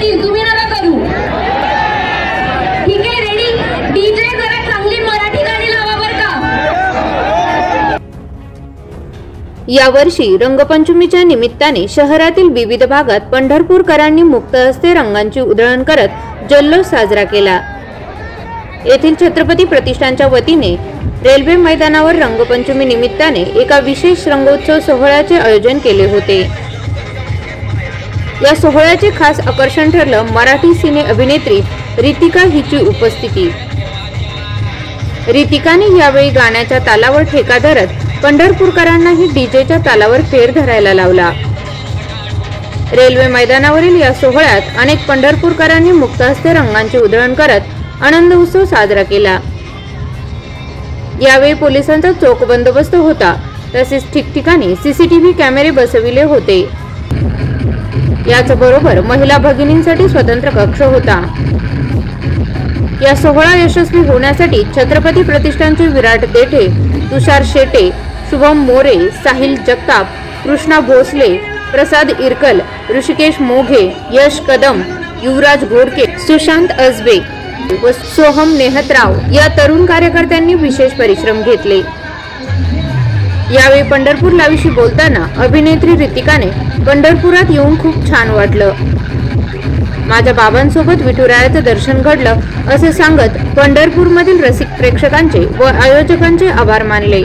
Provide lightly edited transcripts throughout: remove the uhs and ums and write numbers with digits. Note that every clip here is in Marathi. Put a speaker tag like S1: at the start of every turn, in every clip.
S1: येतील, तुम्ही नका करू। ठीक आहे, रेडी? डीजे जरा चांगली मराठी गाणी लावा बरं का।
S2: यावर्षी रंगपंचमीच्या निमित्ताने शहरातील विविध भागात पंढरपूरकरांनी मुक्त हस्ते रंगांची उधळण करत जल्लोष साजरा केला। येथील छत्रपती प्रतिष्ठानच्या वतीने रेल्वे मैदानावर रंगपंचमी निमित्ताने एका विशेष रंगोत्सव सोहळ्याचे आयोजन केले होते। या सोहळ्याचे खास आकर्षण ठरलं मराठी सिने अभिनेत्री रितिका हिची उपस्थिती। रितिकाने यावेळी गाण्याच्या तालावर ठेका धरत पंढरपूरकरांनाही डीजेच्या तालावर फेर धरायला लावला। रेल्वे मैदानावरील या सोहळ्यात अनेक पंढरपूरकरांनी मुक्त हस्ते रंगांची उधळण करत आनंद उत्सव साजरा केला। यावेळी पोलिसांचा चोख बंदोबस्त होता, तसेच ठिकठिकाणी सीसीटीव्ही कॅमेरे बसविले होते। याचबरोबर महिला भगिनींसाठी स्वतंत्र कक्ष होता। या सोहळा यशस्वी होण्यासाठी छत्रपती प्रतिष्ठानचे विराट देठे, तुषार शेटे, शुभम मोरे, साहिल जगताप, कृष्णा भोसले, प्रसाद इरकल, ऋषिकेश मोघे, यश कदम, युवराज घोडके, सुशांत अजबे व सोहम नेहतराव या तरुण कार्यकर्त्यांनी विशेष परिश्रम घेतले। यावेळी पंढरपूर लाईव्हशी बोलताना अभिनेत्री रितिकाने पंढरपुरात येऊन खूप छान वाटलं, माझ्या बाबांसोबत विठुरायाचं दर्शन घडलं असे सांगत पंढरपूरमधील रसिक प्रेक्षकांचे व आयोजकांचे आभार मानले।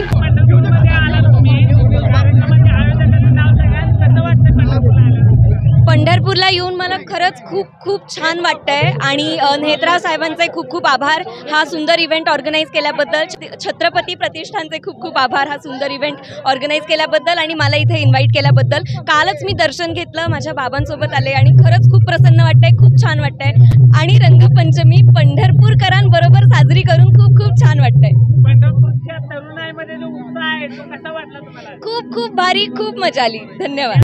S3: पंढरपूरला येऊन मला खरंच खूप खूप छान वाटतंय आणि नेहतराव साहेबांचे खूप खूप आभार हा सुंदर इव्हेंट ऑर्गनाईज केल्याबद्दल। छत्रपती प्रतिष्ठानचे खूप खूप आभार हा सुंदर इव्हेंट ऑर्गनाईज केल्याबद्दल आणि मला इथे इन्व्हाइट केल्याबद्दल। कालच मी दर्शन घेतलं, माझ्या बाबांसोबत आले आणि खरंच खूप प्रसन्न वाटतंय, खूप छान वाटतंय आणि रंगपंचमी पंढरपूरकरांबरोबर साजरी करून खूप खूप छान वाटतंय।
S4: पंढरपूरच्या तरुणाईमध्ये जो उत्साह आहे तो कसा वाटला तुम्हाला?
S3: खूप खूप भारी, खूप मजा आली। धन्यवाद।